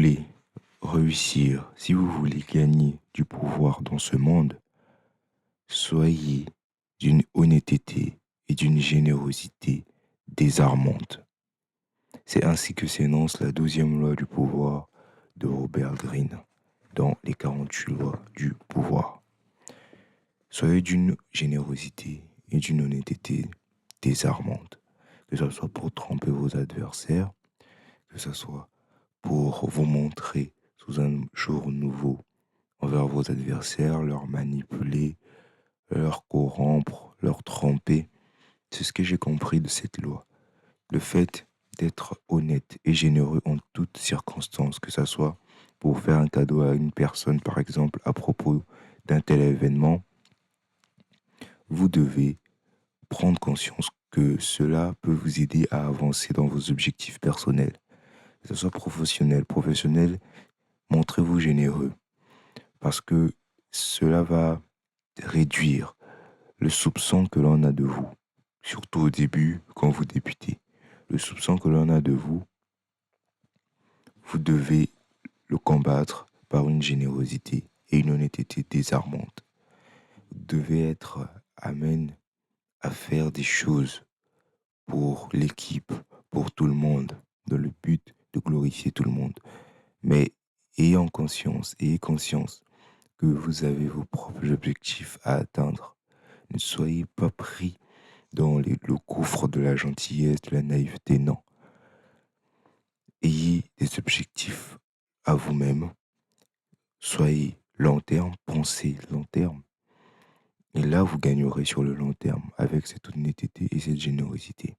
voulez réussir, si vous voulez gagner du pouvoir dans ce monde, soyez d'une honnêteté et d'une générosité désarmante. C'est ainsi que s'énonce la 12e loi du pouvoir de Robert Greene dans les 48 lois du pouvoir. Soyez d'une générosité et d'une honnêteté désarmante, que ce soit pour tromper vos adversaires, que ce soit pour vous montrer sous un jour nouveau envers vos adversaires, leur manipuler, leur corrompre, leur tromper. C'est ce que j'ai compris de cette loi. Le fait d'être honnête et généreux en toutes circonstances, que ce soit pour faire un cadeau à une personne, par exemple, à propos d'un tel événement, vous devez prendre conscience que cela peut vous aider à avancer dans vos objectifs personnels, que ce soit professionnel, montrez-vous généreux parce que cela va réduire le soupçon que l'on a de vous, surtout au début quand vous débutez. Le soupçon que l'on a de vous, vous devez le combattre par une générosité et une honnêteté désarmante. Vous devez être amène à faire des choses pour l'équipe, pour tout le monde, dans le but de glorifier tout le monde. Mais ayez conscience que vous avez vos propres objectifs à atteindre. Ne soyez pas pris dans le gouffre de la gentillesse, de la naïveté, non. Ayez des objectifs à vous-même. Soyez long terme, pensez long terme. Et là, vous gagnerez sur le long terme avec cette honnêteté et cette générosité.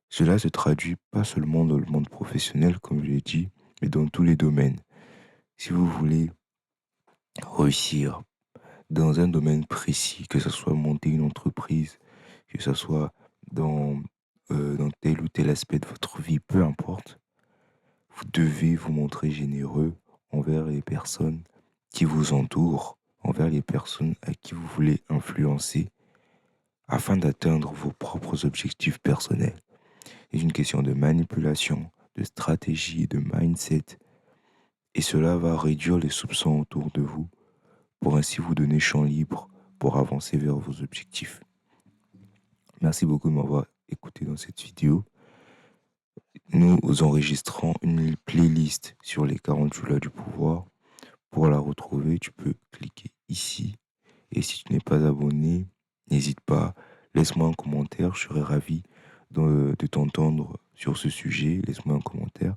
Cela se traduit pas seulement dans le monde professionnel, comme je l'ai dit, mais dans tous les domaines. Si vous voulez réussir dans un domaine précis, que ce soit monter une entreprise, que ce soit dans tel ou tel aspect de votre vie, peu importe, vous devez vous montrer généreux envers les personnes qui vous entourent, envers les personnes à qui vous voulez influencer, afin d'atteindre vos propres objectifs personnels. C'est une question de manipulation, de stratégie, de mindset, et cela va réduire les soupçons autour de vous pour ainsi vous donner champ libre pour avancer vers vos objectifs. Merci beaucoup de m'avoir écouté dans cette vidéo. Nous enregistrons une playlist sur les 48 lois du pouvoir. Pour la retrouver, tu peux cliquer ici. Et si tu n'es pas abonné, n'hésite pas, laisse-moi un commentaire. Je serais ravi de t'entendre sur ce sujet. Laisse-moi un commentaire.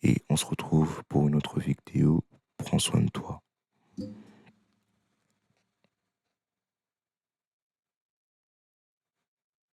Et on se retrouve pour une autre vidéo. Prends soin de toi.